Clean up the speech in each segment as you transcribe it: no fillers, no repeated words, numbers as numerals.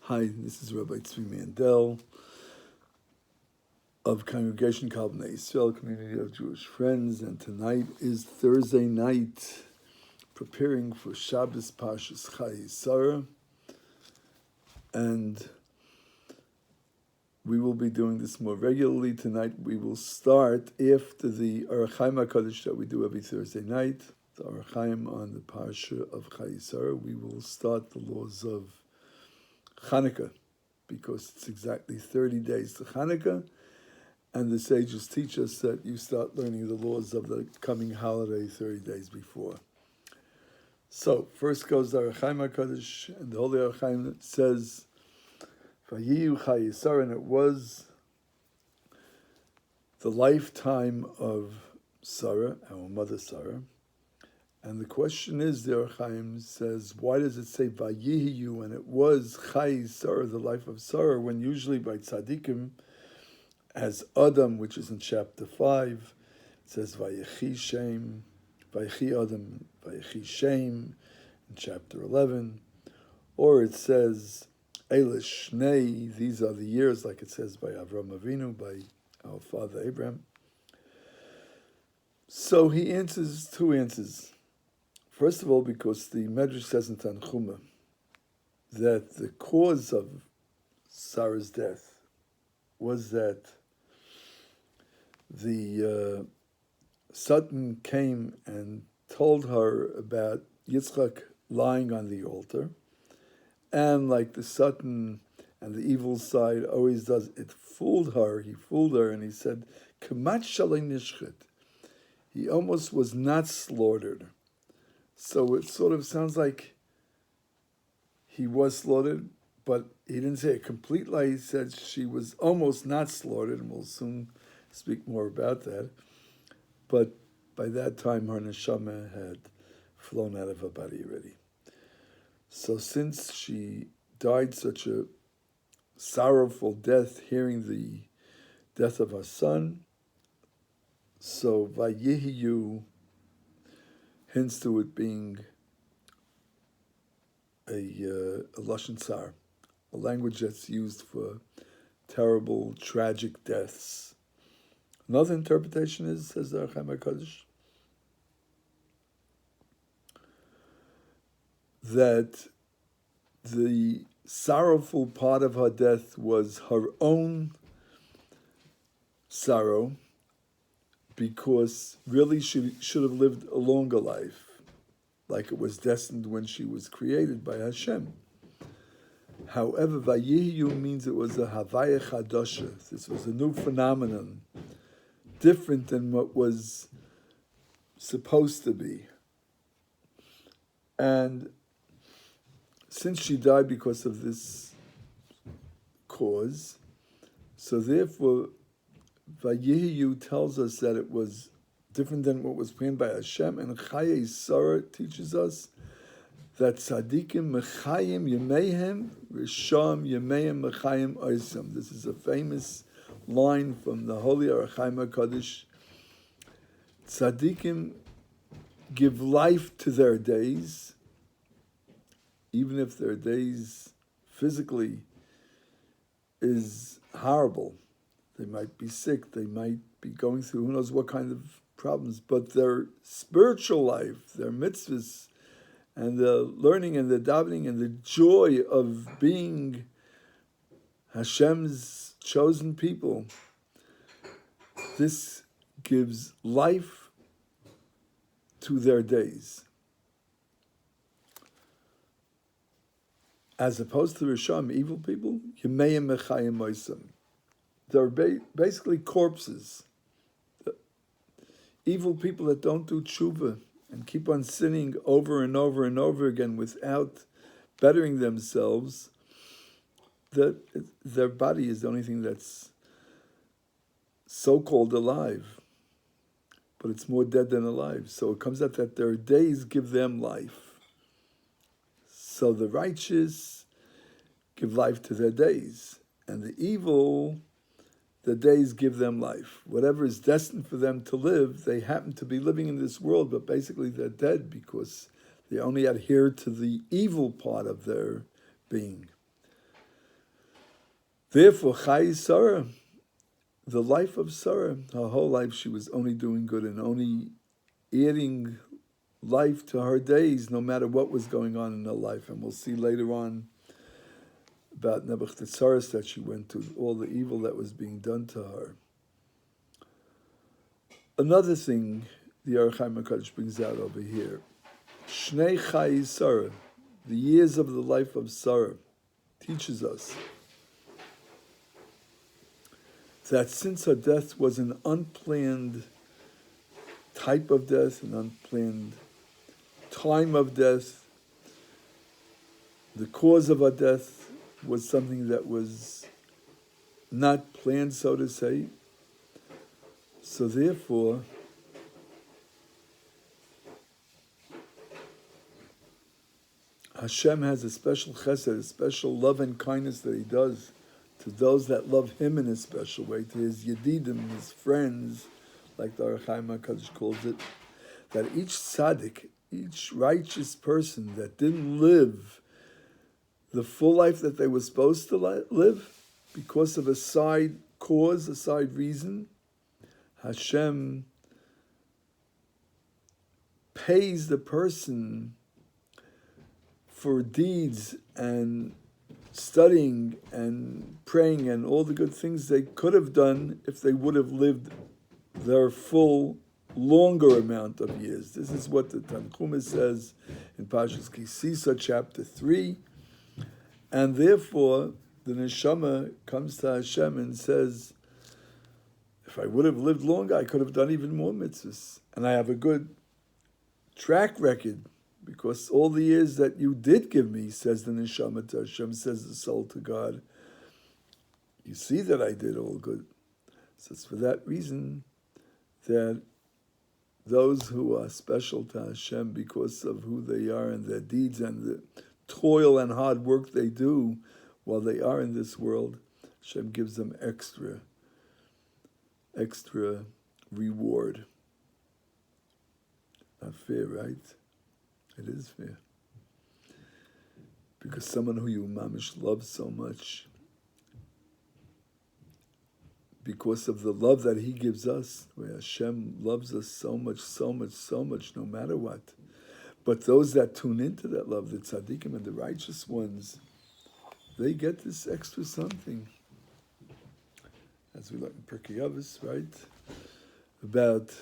Hi, this is Rabbi Tzvi Mandel of Congregation Kalbnei Israel, Community of Jewish Friends, and tonight is Thursday night, preparing for Shabbos Parshas Chayei Sarah, and we will be doing this more regularly. Tonight we will start after the Orach Chaim HaKadosh that we do every Thursday night, the Orach Chaim on the Parsha of Chayei Sarah. We will start the laws of Chanukah, because it's exactly 30 days to Chanukah, and the sages teach us that you start learning the laws of the coming holiday 30 days before. So, first goes the Orach Chaim HaKadosh, and the Holy Orach Chaim says, Vayiyu Chayei Sarah, and it was the lifetime of Sarah, our mother Sarah. And the question is, the Orach Chaim says, why does it say Vayiyu, and it was Chayei Sarah, the life of Sarah, when usually by tzaddikim, as Adam, which is in chapter 5, it says Vayechi Shem, Vayechi Adam, Vayechi Shem, in chapter 11, or it says Elish Shnei, these are the years, like it says by Avram Avinu, by our father Abraham. So he answers two answers. First of all, because the Medrash says in Tanchuma that the cause of Sarah's death was that the Satan came and told her about Yitzchak lying on the altar, and like the Satan and the evil side always does, it fooled her. He fooled her, and he said, "Kamat shalei nishchet." He almost was not slaughtered. So it sort of sounds like he was slaughtered, but he didn't say a complete lie. He said she was almost not slaughtered, and we'll soon speak more about that. But by that time, her neshama had flown out of her body already. So since she died such a sorrowful death, hearing the death of her son, so Vayiyu hints to it being a Lashon Sar, a language that's used for terrible, tragic deaths. Another interpretation is, says the Orach Chaim HaKadosh, that the sorrowful part of her death was her own sorrow, because really she should have lived a longer life, like it was destined when she was created by Hashem. However, Vayiyu means it was a Havaya Chadasha. This was a new phenomenon, different than what was supposed to be. And since she died because of this cause, so therefore Vayiyu tells us that it was different than what was planned by Hashem, and Chayei Sarah teaches us that tzaddikim mechayim yemehem, risham yemehem mechayim oisam. This is a famous line from the Holy Orach Chaim HaKadosh. Tzaddikim give life to their days, even if their days physically is horrible. They might be sick, they might be going through who knows what kind of problems, but their spiritual life, their mitzvahs, and the learning and the davening and the joy of being Hashem's chosen people, this gives life to their days. As opposed to Risham, evil people, Yemeyim Mechayim Moisam. They're basically corpses. The evil people that don't do tshuva and keep on sinning over and over and over again without bettering themselves, that their body is the only thing that's so-called alive, but it's more dead than alive. So it comes out that their days give them life. So the righteous give life to their days, and the evil, the days give them life. Whatever is destined for them to live, they happen to be living in this world, but basically they're dead because they only adhere to the evil part of their being. Therefore, Chai Sarah, the life of Sarah, her whole life she was only doing good and only adding life to her days, no matter what was going on in her life. And we'll see later on about Nebuchadnezzar that she went to, all the evil that was being done to her. Another thing the Aruch HaKodesh brings out over here, Shnei Chai Sarah, the years of the life of Sarah, teaches us that since her death was an unplanned type of death, an unplanned time of death, the cause of her death was something that was not planned, so to say. So therefore, Hashem has a special chesed, a special love and kindness that He does to those that love Him in a special way, to His yedidim, His friends, like the Aruch HaKodesh calls it, that each tzaddik, each righteous person that didn't live the full life that they were supposed to live because of a side cause, a side reason, Hashem pays the person for deeds and studying and praying and all the good things they could have done if they would have lived their full, longer amount of years. This is what the Tanchuma says in Parshas Kisisa, chapter 3. And therefore, the neshama comes to Hashem and says, if I would have lived longer, I could have done even more mitzvahs. And I have a good track record, because all the years that you did give me, says the neshama to Hashem, says the soul to God, you see that I did all good. So it's for that reason that those who are special to Hashem because of who they are and their deeds and the toil and hard work they do while they are in this world, Hashem gives them extra reward. Not fair, right? It is fair. Because someone who you mamish love so much, because of the love that He gives us, where Hashem loves us so much, no matter what. But those that tune into that love, the tzaddikim and the righteous ones, they get this extra something. As we learn in Pirkei Avos, right? About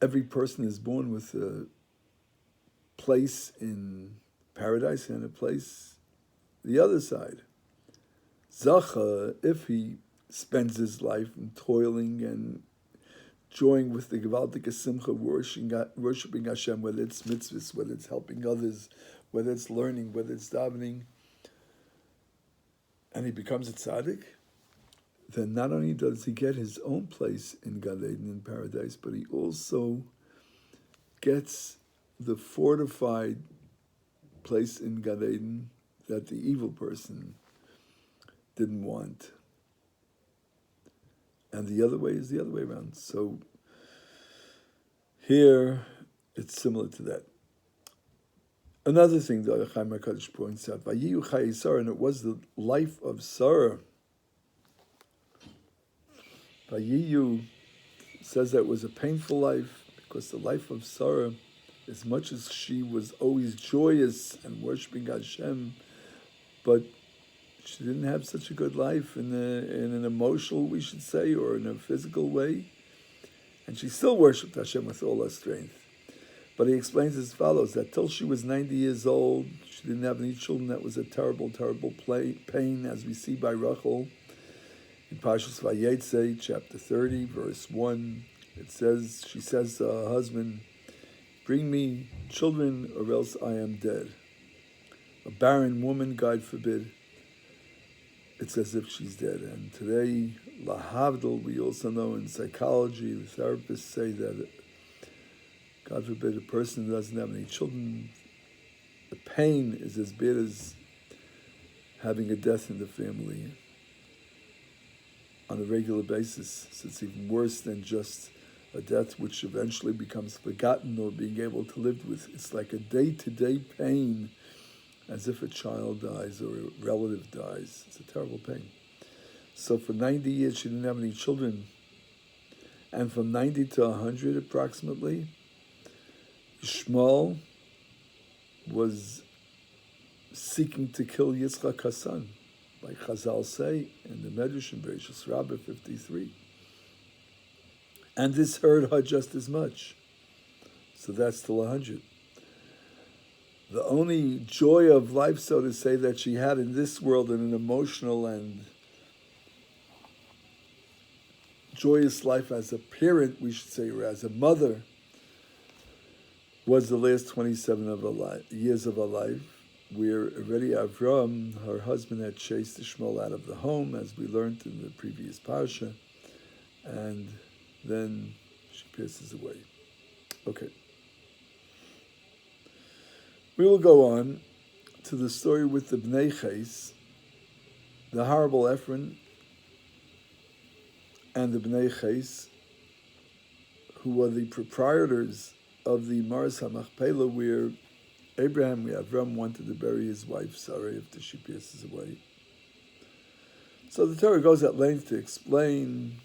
every person is born with a place in paradise and a place the other side. Zacha, if he spends his life in toiling and joying with the Gewaltige Simcha, worshiping Hashem, whether it's mitzvahs, whether it's helping others, whether it's learning, whether it's davening, and he becomes a tzaddik, then not only does he get his own place in Gan Eden, in paradise, but he also gets the fortified place in Gan Eden that the evil person didn't want. And the other way is the other way around. So here, it's similar to that. Another thing the Aruch HaKodesh points out, Vayiyu Chai Sarah, and it was the life of Sarah. Vayiyu says that it was a painful life, because the life of Sarah, as much as she was always joyous and worshiping Hashem, but she didn't have such a good life in an emotional, we should say, or in a physical way. And she still worshipped Hashem with all her strength. But he explains as follows, that till she was 90 years old, she didn't have any children. That was a terrible, terrible pain, as we see by Rachel. In Parshas Vayetze, chapter 30, verse 1, she says to her husband, bring me children or else I am dead. A barren woman, God forbid, it's as if she's dead. And today, lahavdil, we also know in psychology, the therapists say that, God forbid, a person who doesn't have any children, the pain is as bad as having a death in the family on a regular basis. So it's even worse than just a death which eventually becomes forgotten or being able to live with. It's like a day-to-day pain, as if a child dies or a relative dies. It's a terrible pain. So for 90 years, she didn't have any children. And from 90 to 100 approximately, Shmuel was seeking to kill Yitzchak her son, like Chazal say in the Medrash in Bereshis Rabbah 53. And this hurt her just as much. So that's still 100. The only joy of life, so to say, that she had in this world, in an emotional and joyous life as a parent, we should say, or as a mother, was the last 27 of her years of her life, where already Avram, her husband, had chased Ishmael out of the home, as we learned in the previous parsha, and then she passes away. Okay. We will go on to the story with the Bnei Ches, the horrible Ephron, and the Bnei Ches, who were the proprietors of the Maras HaMachpelah, where Avram wanted to bury his wife Sarah after she passes away. So the Torah goes at length to explain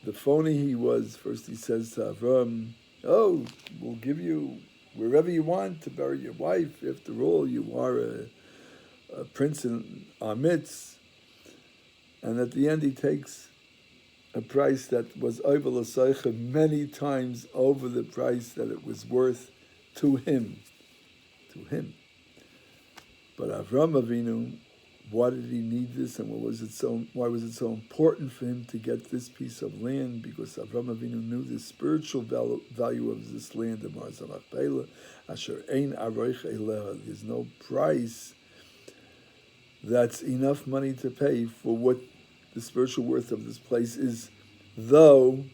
the phony he was. First he says to Avram, "Oh, we'll give you wherever you want to bury your wife. After all, you are a prince in our midst." And at the end he takes a price that was over l'seicha, many times over the price that it was worth to him. But Avram Avinu, why did he need this, and why was it so important for him to get this piece of land? Because Avram Avinu knew the spiritual value of this land, the Maras HaMachpelah, asher ein aroich eleha. There's no price that's enough money to pay for what the spiritual worth of this place is, though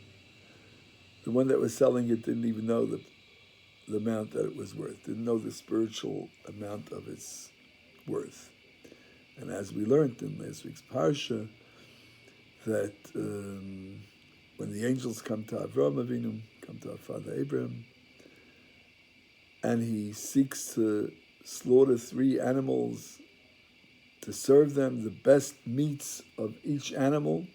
the one that was selling it didn't even know the amount that it was worth, didn't know the spiritual amount of its worth. And as we learned in last week's parsha, that when the angels come to Avram Avinu, come to our father Abraham, and he seeks to slaughter 3 animals to serve them the best meats of each animal,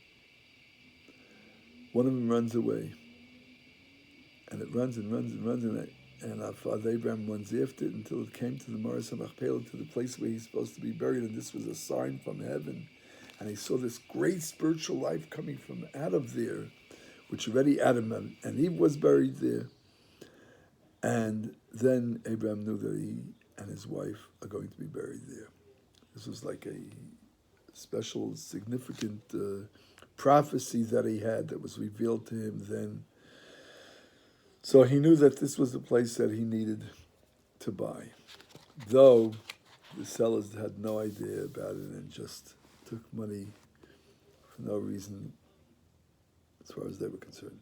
one of them runs away. And it runs and runs and runs, and our father Abraham runs after it until it came to the Maras HaMachpelah, to the place where he's supposed to be buried, and this was a sign from heaven. And he saw this great spiritual life coming from out of there, which already Adam and Eve was buried there. And then Abraham knew that he and his wife are going to be buried there. This was like a special, significant prophecy that he had that was revealed to him then. So he knew that this was the place that he needed to buy, though the sellers had no idea about it and just took money for no reason as far as they were concerned.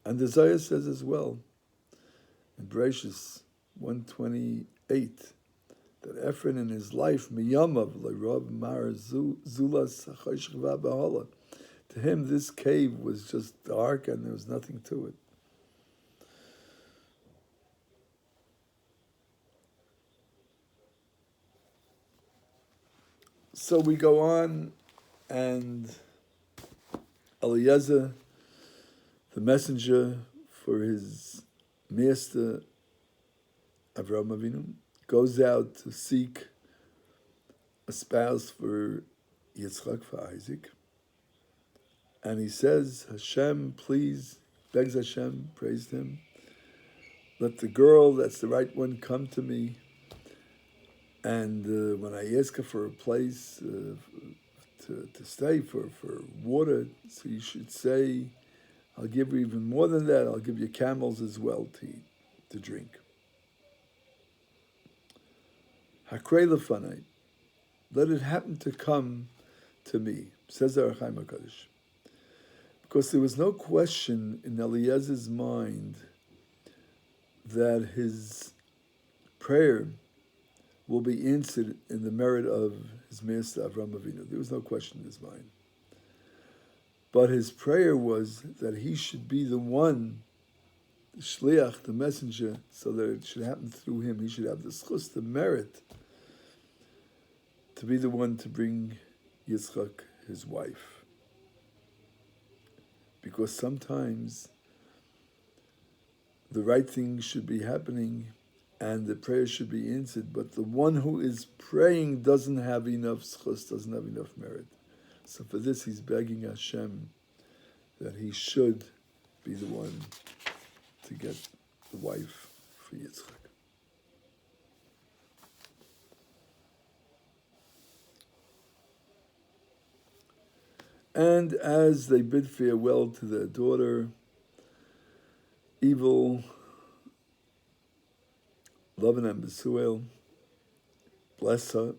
And the Zohar says as well, in Bereshis 128, that Ephron in his life, miyamav le'rav mar zulas ha'choshech v'ha'bahala, to him this cave was just dark and there was nothing to it. So we go on, and Eliezer, the messenger for his master Avraham Avinu, goes out to seek a spouse for Yitzchak, for Isaac. And he says, Hashem, please, begs Hashem, praised him, let the girl that's the right one come to me. And when I ask her for a place to stay, for water, so you should say, I'll give you even more than that, I'll give you camels as well to eat, to drink. Hakrei lefanai, let it happen to come to me, says the Ar Chaim HaKadosh. Because there was no question in Eliezer's mind that his prayer will be answered in the merit of his master Avraham Avinu. There was no question in his mind. But his prayer was that he should be the one the shliach, the messenger, so that it should happen through him. He should have the schus, the merit, to be the one to bring Yitzchak his wife. Because sometimes the right thing should be happening and the prayer should be answered, but the one who is praying doesn't have enough schus, doesn't have enough merit. So for this he's begging Hashem that he should be the one to get the wife for Yitzchak. And as they bid farewell to their daughter, evil Lavan and Besuel, bless her,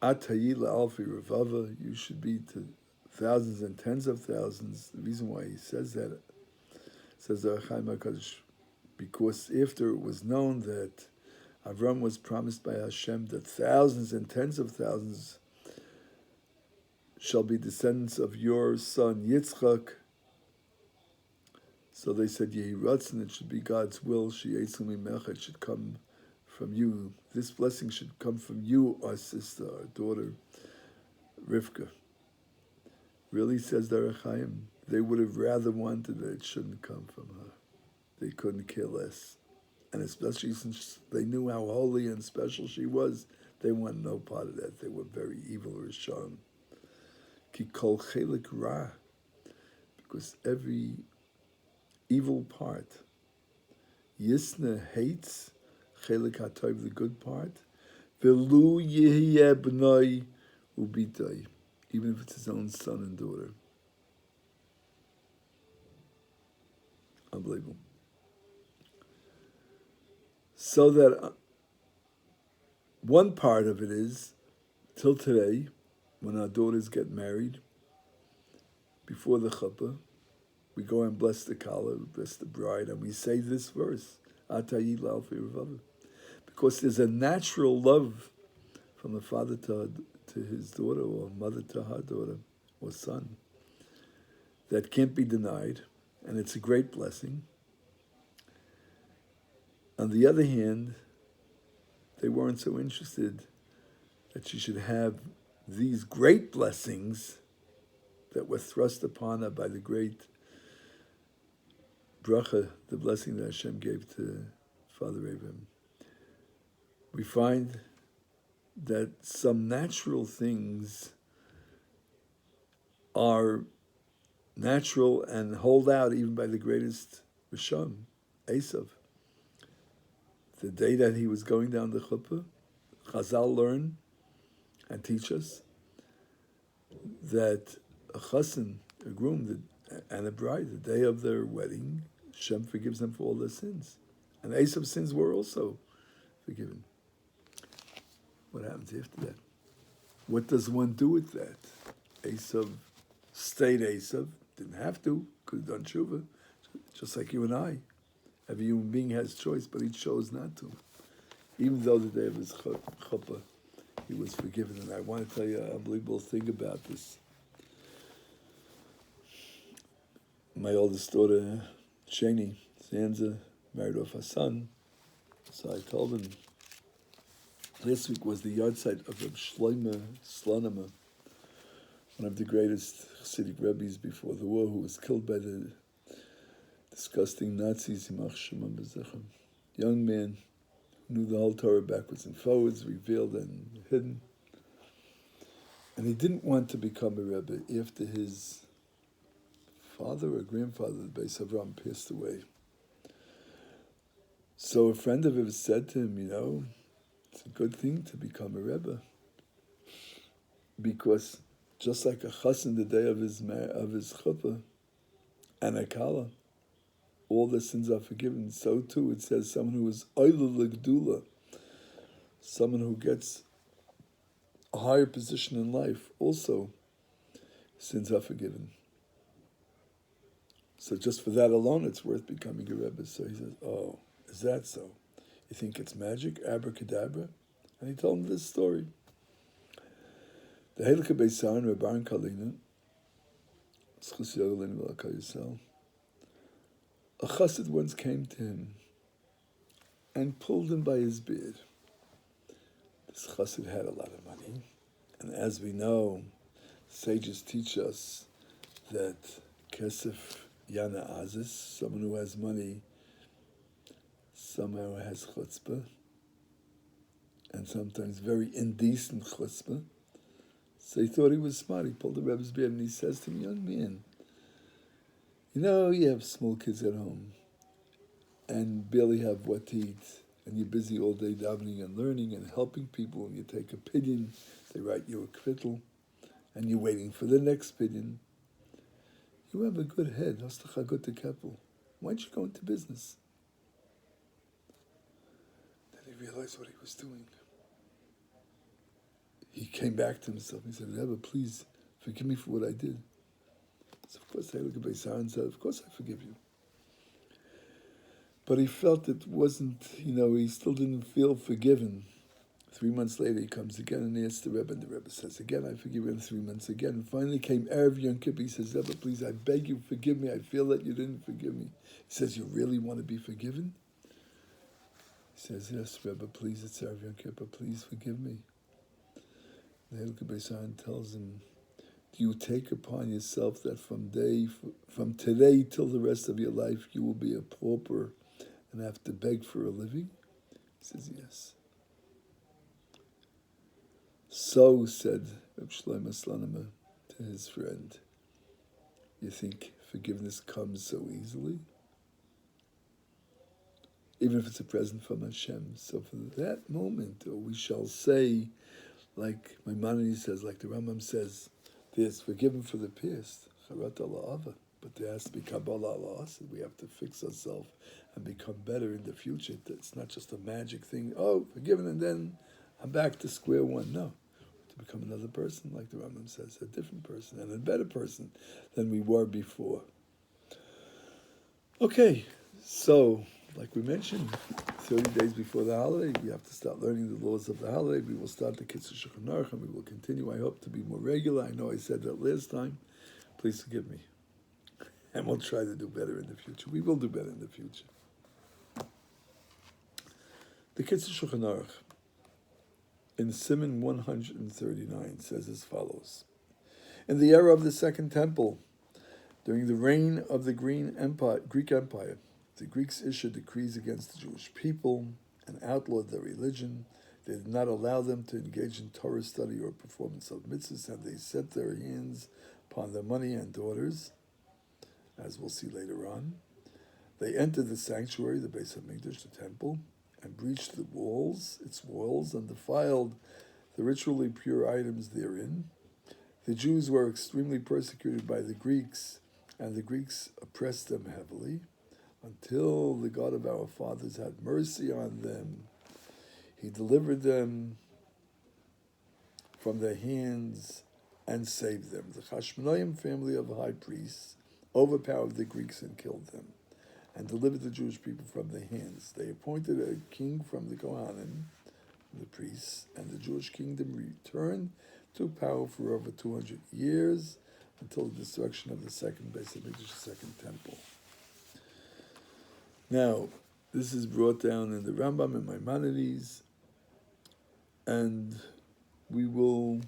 Atayi la'alfi revava, you should be to thousands and tens of thousands. The reason why he says that, says the Chaim HaKadosh, because after it was known that Avram was promised by Hashem that thousands and tens of thousands shall be descendants of your son Yitzchak, so they said, Yehi Ratzon, it should be God's will, She'etzum Mimecha, it should come from you. This blessing should come from you, our sister, our daughter, Rivka. Really, says the Rechaim, they would have rather wanted that it shouldn't come from her. They couldn't care less. And especially since they knew how holy and special she was, they wanted no part of that. They were very evil, Rishon. Ki kol chelik ra, because every evil part, Yisna hates chelik hatov, the good part, velu yehiyeh b'nai ubitai, even if it's his own son and daughter. Unbelievable. So that one part of it is, till today, when our daughters get married, before the chuppah, we go and bless the kala, bless the bride, and we say this verse, Atayi la'alfi revava, because there's a natural love from the father to his daughter, or mother to her daughter, or son, that can't be denied, and it's a great blessing. On the other hand, they weren't so interested that she should have these great blessings that were thrust upon her by the great bracha, the blessing that Hashem gave to Father Abraham. We find that some natural things are natural and hold out even by the greatest Rishon, Esav. The day that he was going down the chuppah, Chazal learn and teach us that a chassan, a groom, and a bride, the day of their wedding, Hashem forgives them for all their sins. And Esav's sins were also forgiven. What happens after that? What does one do with that? Esav stayed Esav, didn't have to, could have done tshuva, just like you and I. Every human being has choice, but he chose not to. Even though the day of his chuppah, he was forgiven. And I want to tell you an unbelievable thing about this. My oldest daughter, Shani Zanza, married off her son. So I told him, last week was the yahrzeit of Reb Shlomo Slonima, one of the greatest Hasidic rabbis before the war, who was killed by the disgusting Nazis, young man who knew the whole Torah backwards and forwards, revealed and hidden. And he didn't want to become a rebbe after his father or grandfather, the Beis Avram, passed away. So a friend of his said to him, it's a good thing to become a rebbe, because just like a chassan the day of his chuppah and a kala, all the sins are forgiven. So too, it says someone who is oila l'gdula, someone who gets a higher position in life, also sins are forgiven. So just for that alone, it's worth becoming a rebbe. So he says, oh, is that so? You think it's magic, abracadabra? And he told him this story. The Helika Beisan, Rabban Kalina, Schus Yogalin V'Lakay Yisrael, A chassid once came to him and pulled him by his beard. This chassid had a lot of money, and as we know, sages teach us that kesef yana azis, someone who has money, somehow has chutzpah, and sometimes very indecent chutzpah. So he thought he was smart. He pulled the Rebbe's beard and he says to him, young man, you know you have small kids at home and barely have what to eat, and you're busy all day davening and learning and helping people, and you take a pidyon, they write you a kvittel, and you're waiting for the next pidyon. You have a good head, Hastachagot to Keppel. Why don't you go into business? Then he realized what he was doing. He came back to himself. He said, Rebbe, please forgive me for what I did. So of course, I look at Beisar and said, of course I forgive you. But he felt it wasn't, he still didn't feel forgiven. 3 months later, he comes again and he asks the Rebbe, and the Rebbe says, again, I forgive you. And 3 months again. And finally came Erev Yom Kippur. He says, Rebbe, please, I beg you, forgive me. I feel that you didn't forgive me. He says, you really want to be forgiven? He says, yes, Rebbe, please, it's Erev Yom Kippur. Please forgive me. The Hilchah Beisan tells him, do you take upon yourself that from today till the rest of your life, you will be a pauper and have to beg for a living? He says, yes. So, said Reb Shlomo Slonimer to his friend, you think forgiveness comes so easily? Even if it's a present from Hashem. So for that moment, or we shall say, like Maimonides says, like the Rambam says, there's forgiven for the past, charat ala, but there has to be kabbalah ala. We have to fix ourselves and become better in the future. It's not just a magic thing, forgiven, and then I'm back to square one. No. To become another person, like the Rambam says, a different person, and a better person than we were before. Okay, so, like we mentioned, 30 days before the holiday, we have to start learning the laws of the holiday. We will start the Kitzur Shulchan Aruch, and we will continue, I hope, to be more regular. I know I said that last time. Please forgive me. And we'll try to do better in the future. We will do better in the future. The Kitzur Shulchan Aruch, in Siman 139, says as follows. In the era of the Second Temple, during the reign of the Greek Empire, the Greeks issued decrees against the Jewish people and outlawed their religion. They did not allow them to engage in Torah study or performance of mitzvahs, and they set their hands upon their money and daughters, as we'll see later on. They entered the sanctuary, the Beis HaMikdash, the temple, and breached its walls, and defiled the ritually pure items therein. The Jews were extremely persecuted by the Greeks, and the Greeks oppressed them heavily, until the God of our fathers had mercy on them. He delivered them from their hands and saved them. The Hashmonaim family of the high priests overpowered the Greeks and killed them, and delivered the Jewish people from their hands. They appointed a king from the Kohanim, the priests, and the Jewish kingdom returned to power for over 200 years, until the destruction of the second Beis HaMikdash, the second temple. Now, this is brought down in the Rambam and Maimonides, and we will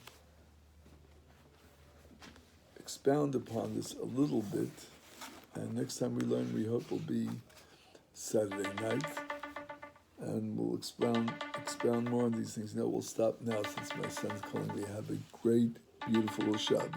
expound upon this a little bit, and next time we learn, we hope will be Saturday night, and we'll expound more on these things. Now we'll stop now since my son's calling me. Have a great, beautiful Shabbos.